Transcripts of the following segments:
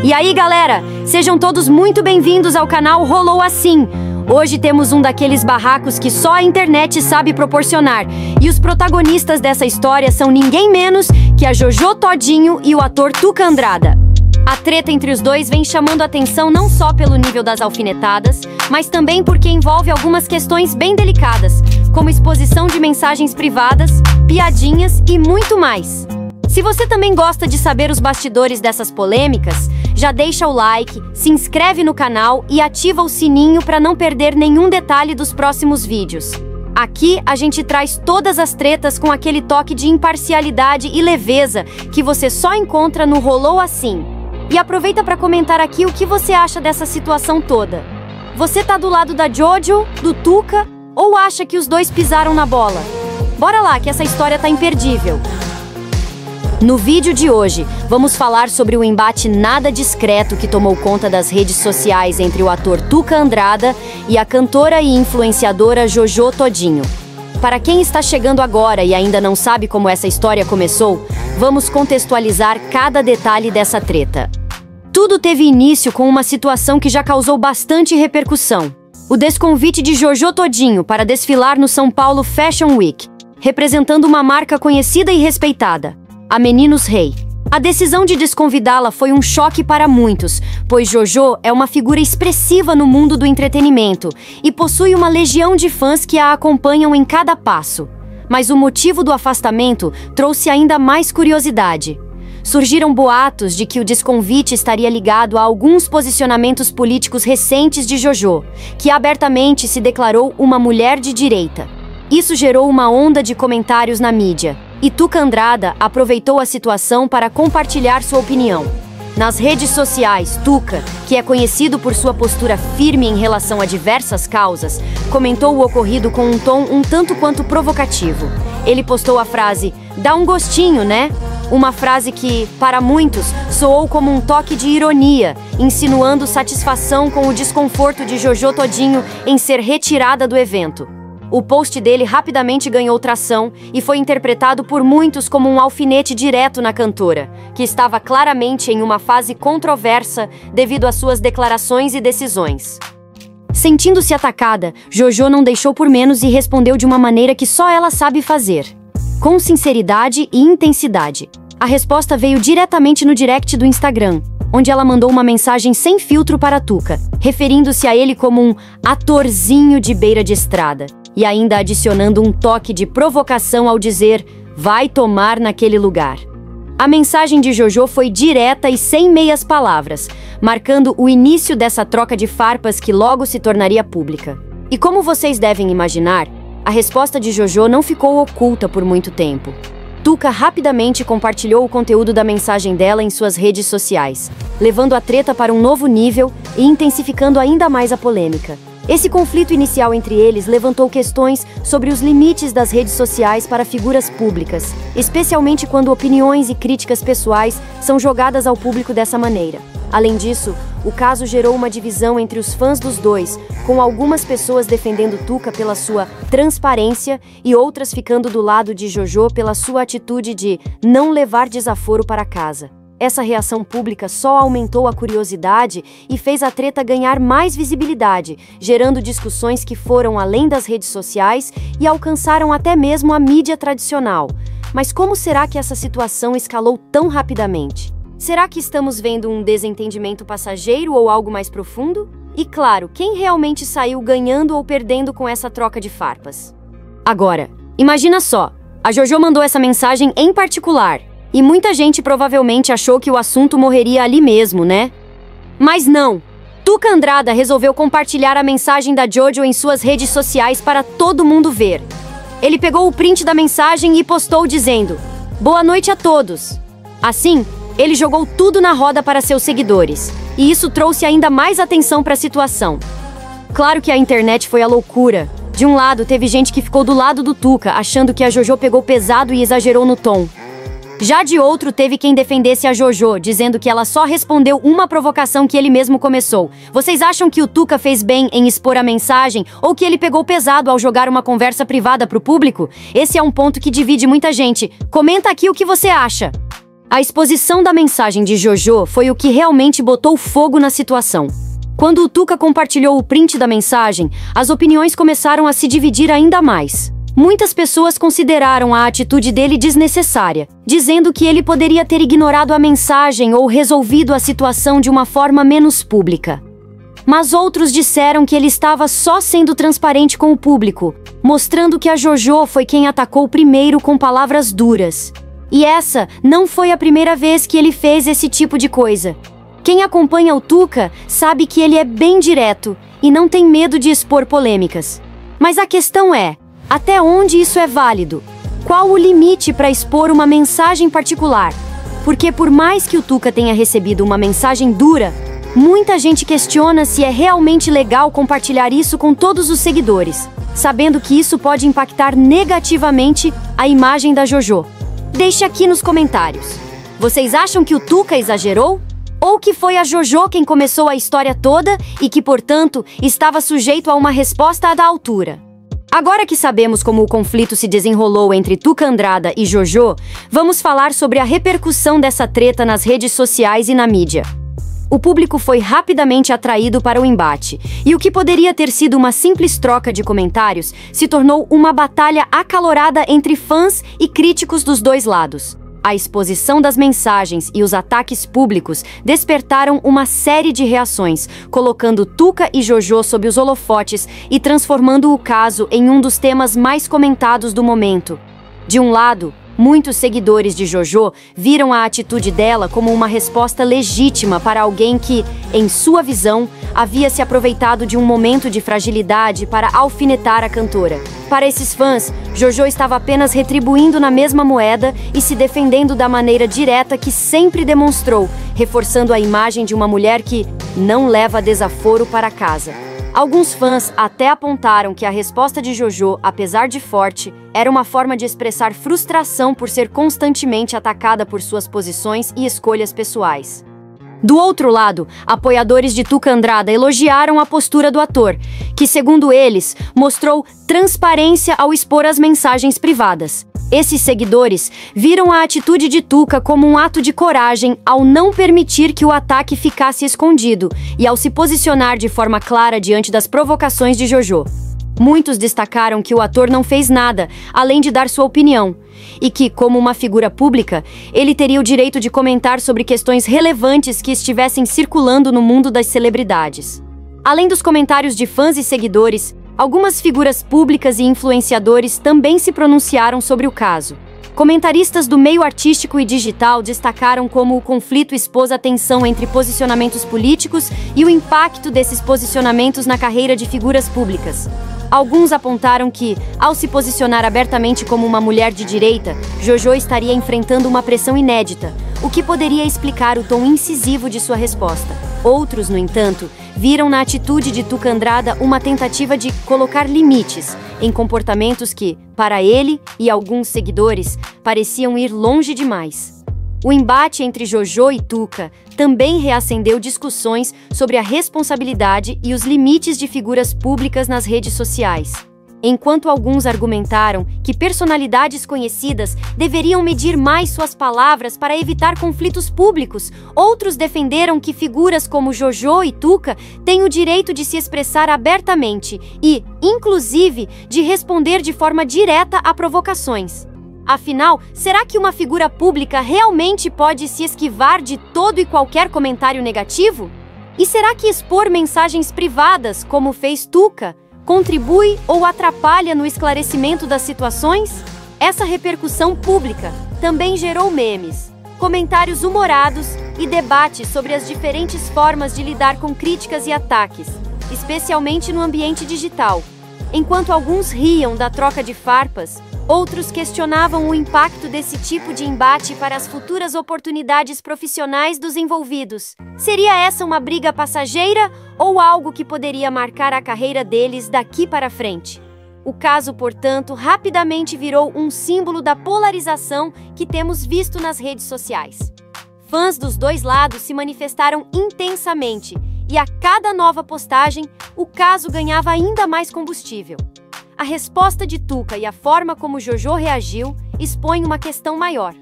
E aí, galera, sejam todos muito bem-vindos ao canal Rolou Assim. Hoje temos um daqueles barracos que só a internet sabe proporcionar. E os protagonistas dessa história são ninguém menos que a Jojo Todinho e o ator Tuca Andrada. A treta entre os dois vem chamando atenção não só pelo nível das alfinetadas, mas também porque envolve algumas questões bem delicadas, como exposição de mensagens privadas, piadinhas e muito mais. Se você também gosta de saber os bastidores dessas polêmicas, já deixa o like, se inscreve no canal e ativa o sininho para não perder nenhum detalhe dos próximos vídeos. Aqui a gente traz todas as tretas com aquele toque de imparcialidade e leveza que você só encontra no Rolou Assim. E aproveita para comentar aqui o que você acha dessa situação toda. Você tá do lado da Jojo, do Tuca, ou acha que os dois pisaram na bola? Bora lá que essa história tá imperdível. No vídeo de hoje, vamos falar sobre o embate nada discreto que tomou conta das redes sociais entre o ator Tuca Andrada e a cantora e influenciadora Jojo Todinho. Para quem está chegando agora e ainda não sabe como essa história começou, vamos contextualizar cada detalhe dessa treta. Tudo teve início com uma situação que já causou bastante repercussão. O desconvite de Jojo Todinho para desfilar no São Paulo Fashion Week, representando uma marca conhecida e respeitada, a Meninos Rei. A decisão de desconvidá-la foi um choque para muitos, pois Jojo é uma figura expressiva no mundo do entretenimento e possui uma legião de fãs que a acompanham em cada passo. Mas o motivo do afastamento trouxe ainda mais curiosidade. Surgiram boatos de que o desconvite estaria ligado a alguns posicionamentos políticos recentes de Jojo, que abertamente se declarou uma mulher de direita. Isso gerou uma onda de comentários na mídia, e Tuca Andrada aproveitou a situação para compartilhar sua opinião. Nas redes sociais, Tuca, que é conhecido por sua postura firme em relação a diversas causas, comentou o ocorrido com um tom um tanto quanto provocativo. Ele postou a frase, "Dá um gostinho, né?" Uma frase que, para muitos, soou como um toque de ironia, insinuando satisfação com o desconforto de Jojo Todinho em ser retirada do evento. O post dele rapidamente ganhou tração e foi interpretado por muitos como um alfinete direto na cantora, que estava claramente em uma fase controversa devido às suas declarações e decisões. Sentindo-se atacada, Jojo não deixou por menos e respondeu de uma maneira que só ela sabe fazer, com sinceridade e intensidade. A resposta veio diretamente no direct do Instagram, onde ela mandou uma mensagem sem filtro para Tuca, referindo-se a ele como um atorzinho de beira de estrada, e ainda adicionando um toque de provocação ao dizer, "Vai tomar naquele lugar." A mensagem de Jojo foi direta e sem meias palavras, marcando o início dessa troca de farpas que logo se tornaria pública. E como vocês devem imaginar, a resposta de Jojo não ficou oculta por muito tempo. Tuca rapidamente compartilhou o conteúdo da mensagem dela em suas redes sociais, levando a treta para um novo nível e intensificando ainda mais a polêmica. Esse conflito inicial entre eles levantou questões sobre os limites das redes sociais para figuras públicas, especialmente quando opiniões e críticas pessoais são jogadas ao público dessa maneira. Além disso, o caso gerou uma divisão entre os fãs dos dois, com algumas pessoas defendendo Tuca pela sua transparência e outras ficando do lado de Jojo pela sua atitude de não levar desaforo para casa. Essa reação pública só aumentou a curiosidade e fez a treta ganhar mais visibilidade, gerando discussões que foram além das redes sociais e alcançaram até mesmo a mídia tradicional. Mas como será que essa situação escalou tão rapidamente? Será que estamos vendo um desentendimento passageiro ou algo mais profundo? E claro, quem realmente saiu ganhando ou perdendo com essa troca de farpas? Agora, imagina só, a Jojo mandou essa mensagem em particular, e muita gente provavelmente achou que o assunto morreria ali mesmo, né? Mas não! Tuca Andrada resolveu compartilhar a mensagem da Jojo em suas redes sociais para todo mundo ver. Ele pegou o print da mensagem e postou dizendo, "Boa noite a todos." Assim, ele jogou tudo na roda para seus seguidores, e isso trouxe ainda mais atenção para a situação. Claro que a internet foi a loucura. De um lado, teve gente que ficou do lado do Tuca, achando que a Jojo pegou pesado e exagerou no tom. Já de outro, teve quem defendesse a Jojo, dizendo que ela só respondeu uma provocação que ele mesmo começou. Vocês acham que o Tuca fez bem em expor a mensagem ou que ele pegou pesado ao jogar uma conversa privada pro público? Esse é um ponto que divide muita gente. Comenta aqui o que você acha. A exposição da mensagem de Jojo foi o que realmente botou fogo na situação. Quando o Tuca compartilhou o print da mensagem, as opiniões começaram a se dividir ainda mais. Muitas pessoas consideraram a atitude dele desnecessária, dizendo que ele poderia ter ignorado a mensagem ou resolvido a situação de uma forma menos pública. Mas outros disseram que ele estava só sendo transparente com o público, mostrando que a Jojo foi quem atacou primeiro com palavras duras. E essa não foi a primeira vez que ele fez esse tipo de coisa. Quem acompanha o Tuca sabe que ele é bem direto e não tem medo de expor polêmicas. Mas a questão é, até onde isso é válido? Qual o limite para expor uma mensagem particular? Porque por mais que o Tuca tenha recebido uma mensagem dura, muita gente questiona se é realmente legal compartilhar isso com todos os seguidores, sabendo que isso pode impactar negativamente a imagem da Jojo. Deixe aqui nos comentários. Vocês acham que o Tuca exagerou? Ou que foi a Jojo quem começou a história toda e que, portanto, estava sujeito a uma resposta da altura? Agora que sabemos como o conflito se desenrolou entre Tuca Andrada e Jojo, vamos falar sobre a repercussão dessa treta nas redes sociais e na mídia. O público foi rapidamente atraído para o embate, e o que poderia ter sido uma simples troca de comentários se tornou uma batalha acalorada entre fãs e críticos dos dois lados. A exposição das mensagens e os ataques públicos despertaram uma série de reações, colocando Tuca e Jojo sob os holofotes e transformando o caso em um dos temas mais comentados do momento. De um lado, muitos seguidores de Jojo viram a atitude dela como uma resposta legítima para alguém que, em sua visão, havia se aproveitado de um momento de fragilidade para alfinetar a cantora. Para esses fãs, Jojo estava apenas retribuindo na mesma moeda e se defendendo da maneira direta que sempre demonstrou, reforçando a imagem de uma mulher que não leva desaforo para casa. Alguns fãs até apontaram que a resposta de Jojo, apesar de forte, era uma forma de expressar frustração por ser constantemente atacada por suas posições e escolhas pessoais. Do outro lado, apoiadores de Tuca Andrada elogiaram a postura do ator, que, segundo eles, mostrou transparência ao expor as mensagens privadas. Esses seguidores viram a atitude de Tuca como um ato de coragem ao não permitir que o ataque ficasse escondido e ao se posicionar de forma clara diante das provocações de Jojo. Muitos destacaram que o ator não fez nada, além de dar sua opinião, e que, como uma figura pública, ele teria o direito de comentar sobre questões relevantes que estivessem circulando no mundo das celebridades. Além dos comentários de fãs e seguidores, algumas figuras públicas e influenciadores também se pronunciaram sobre o caso. Comentaristas do meio artístico e digital destacaram como o conflito expôs a tensão entre posicionamentos políticos e o impacto desses posicionamentos na carreira de figuras públicas. Alguns apontaram que, ao se posicionar abertamente como uma mulher de direita, Jojo estaria enfrentando uma pressão inédita, o que poderia explicar o tom incisivo de sua resposta. Outros, no entanto, viram na atitude de Tuca Andrada uma tentativa de colocar limites em comportamentos que, para ele e alguns seguidores, pareciam ir longe demais. O embate entre Jojo e Tuca também reacendeu discussões sobre a responsabilidade e os limites de figuras públicas nas redes sociais. Enquanto alguns argumentaram que personalidades conhecidas deveriam medir mais suas palavras para evitar conflitos públicos, outros defenderam que figuras como Jojo e Tuca têm o direito de se expressar abertamente e, inclusive, de responder de forma direta a provocações. Afinal, será que uma figura pública realmente pode se esquivar de todo e qualquer comentário negativo? E será que expor mensagens privadas, como fez Tuca, contribui ou atrapalha no esclarecimento das situações? Essa repercussão pública também gerou memes, comentários humorados e debates sobre as diferentes formas de lidar com críticas e ataques, especialmente no ambiente digital. Enquanto alguns riam da troca de farpas, outros questionavam o impacto desse tipo de embate para as futuras oportunidades profissionais dos envolvidos. Seria essa uma briga passageira ou algo que poderia marcar a carreira deles daqui para frente? O caso, portanto, rapidamente virou um símbolo da polarização que temos visto nas redes sociais. Fãs dos dois lados se manifestaram intensamente e a cada nova postagem, o caso ganhava ainda mais combustível. A resposta de Tuca e a forma como Jojo reagiu expõem uma questão maior.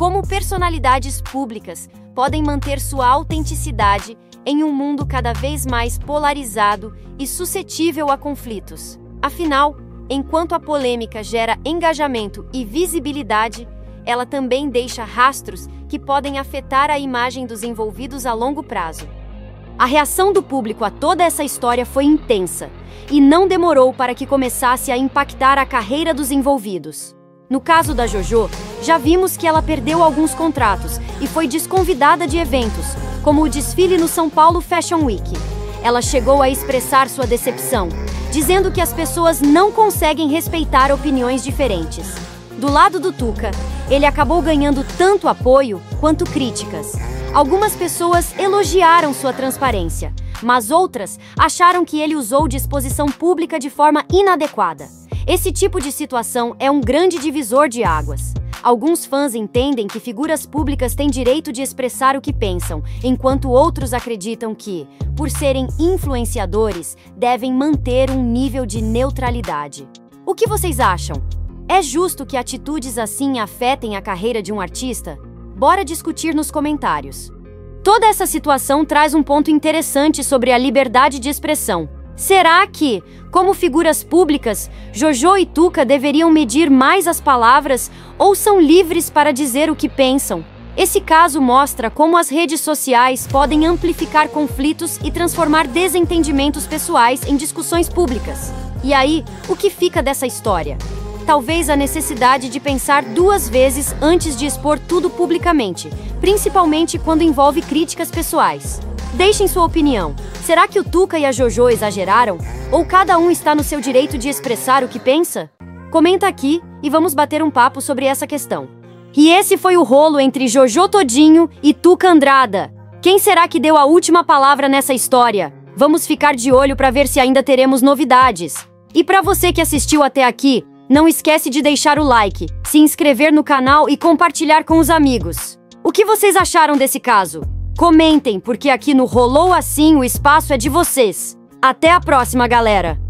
Como personalidades públicas podem manter sua autenticidade em um mundo cada vez mais polarizado e suscetível a conflitos. Afinal, enquanto a polêmica gera engajamento e visibilidade, ela também deixa rastros que podem afetar a imagem dos envolvidos a longo prazo. A reação do público a toda essa história foi intensa e não demorou para que começasse a impactar a carreira dos envolvidos. No caso da JoJo, já vimos que ela perdeu alguns contratos e foi desconvidada de eventos, como o desfile no São Paulo Fashion Week. Ela chegou a expressar sua decepção, dizendo que as pessoas não conseguem respeitar opiniões diferentes. Do lado do Tuca, ele acabou ganhando tanto apoio quanto críticas. Algumas pessoas elogiaram sua transparência, mas outras acharam que ele usou de exposição pública de forma inadequada. Esse tipo de situação é um grande divisor de águas. Alguns fãs entendem que figuras públicas têm direito de expressar o que pensam, enquanto outros acreditam que, por serem influenciadores, devem manter um nível de neutralidade. O que vocês acham? É justo que atitudes assim afetem a carreira de um artista? Bora discutir nos comentários. Toda essa situação traz um ponto interessante sobre a liberdade de expressão. Será que, como figuras públicas, JoJo e Tuca deveriam medir mais as palavras ou são livres para dizer o que pensam? Esse caso mostra como as redes sociais podem amplificar conflitos e transformar desentendimentos pessoais em discussões públicas. E aí, o que fica dessa história? Talvez a necessidade de pensar duas vezes antes de expor tudo publicamente, principalmente quando envolve críticas pessoais. Deixem sua opinião. Será que o Tuca e a JoJo exageraram? Ou cada um está no seu direito de expressar o que pensa? Comenta aqui e vamos bater um papo sobre essa questão. E esse foi o rolo entre JoJo Todinho e Tuca Andrada. Quem será que deu a última palavra nessa história? Vamos ficar de olho para ver se ainda teremos novidades. E para você que assistiu até aqui, não esquece de deixar o like, se inscrever no canal e compartilhar com os amigos. O que vocês acharam desse caso? Comentem, porque aqui no Rolou Assim o espaço é de vocês. Até a próxima, galera!